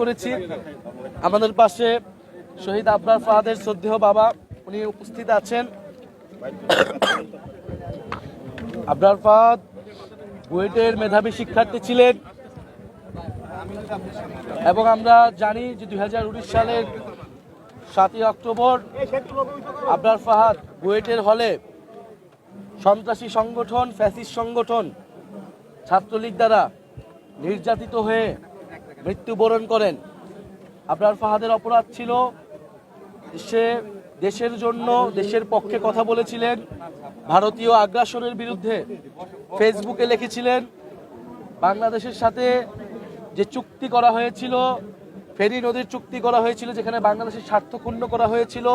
করেছি। আমাদের পাশে শহীদ আবরার ফাহাদের শ্রদ্ধেয় বাবা উনি উপস্থিত আছেন। আবরার ফাহাদ বুয়েটের মেধাবী শিক্ষার্থী ছিলেন এবং আমরা জানি যে 2019 সালের 7ই অক্টোবর আবরার ফাহাদ বুয়েটের হলে সন্ত্রাসী সংগঠন ফ্যাসিস্ট সংগঠন ছাত্রলীগ দ্বারা নির্যাতিত হয়ে মৃত্যুবরণ করেন। আবরার ফাহাদের অপরাধ ছিল সে দেশের জন্য দেশের পক্ষে কথা বলেছিলেন, ভারতীয় আগ্রাসনের বিরুদ্ধে ফেসবুকে লিখেছিলেন। বাংলাদেশের সাথে যে চুক্তি করা হয়েছিল, ফেনী নদীর চুক্তি করা হয়েছিল, যেখানে বাংলাদেশের স্বার্থ ক্ষুণ্ণ করা হয়েছিল,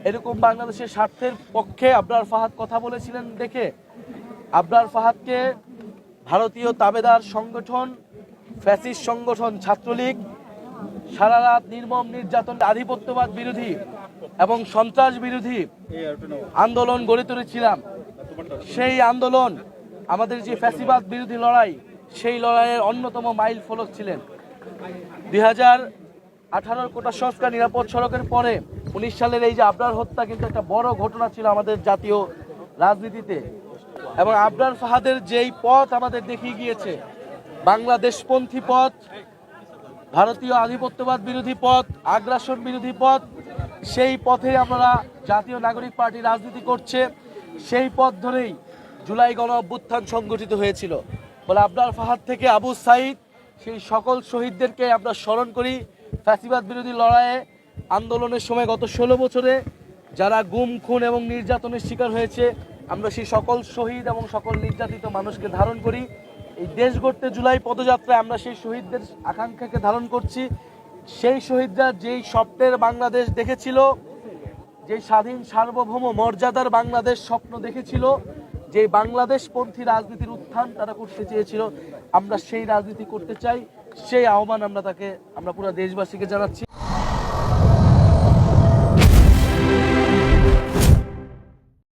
এরকম বাংলাদেশের স্বার্থের পক্ষে আবরার ফাহাদ কথা বলেছিলেন দেখে আবরার ফাহাদকে ভারতীয় তাবেদার সংগঠন ফ্যাসিস্ট সংগঠন ছাত্রলীগ সারা রাত নির্মম নির্যাতন আধিপত্যবাদ বিরোধী এবং সন্ত্রাস বিরোধী আন্দোলন গড়ে তুলেছিলাম। সেই আন্দোলন আমাদের যে ফ্যাসিবাদ বিরোধী লড়াই, সেই লড়াইয়ের অন্যতম মাইল ফলক ছিলেন। 2018 কোটা সংস্কার নিরাপদ সড়কের পরে 19 সালের এই যে আবরার হত্যা কিন্তু একটা বড় ঘটনা ছিল আমাদের জাতীয় রাজনীতিতে। এবং আবরার ফাহাদের যেই পথ আমাদের দেখিয়ে গিয়েছে, বাংলাদেশপন্থী পথ, ভারতীয় আধিপত্যবাদ বিরোধী পথ, আগ্রাসন বিরোধী পথ, সেই পথে আমরা জাতীয় নাগরিক পার্টি রাজনীতি করছে। সেই পথ ধরেই জুলাই গণ অভ্যুত্থান সংগঠিত হয়েছিল। বলে আবরার ফাহাদ থেকে আবু সাইদ, সেই সকল শহীদদেরকে আমরা স্মরণ করি। ফ্যাসিবাদ বিরোধী লড়াইয়ে আন্দোলনের সময় গত 16 বছরে যারা গুম খুন এবং নির্যাতনের শিকার হয়েছে, আমরা সেই সকল শহীদ এবং সকল নির্যাতিত মানুষকে ধারণ করি। এই দেশ গড়তে জুলাই পদযাত্রায় আমরা সেই শহীদদের আকাঙ্ক্ষাকে ধারণ করছি। সেই শহীদরা যেই স্বপ্নের বাংলাদেশ দেখেছিল, যে স্বাধীন সার্বভৌম মর্যাদার বাংলাদেশ স্বপ্ন দেখেছিল, যে বাংলাদেশপন্থী রাজনীতির উত্থান তারা করতে চেয়েছিল, আমরা সেই রাজনীতি করতে চাই। সেই আহ্বান আমরা পুরো দেশবাসীকে জানাচ্ছি।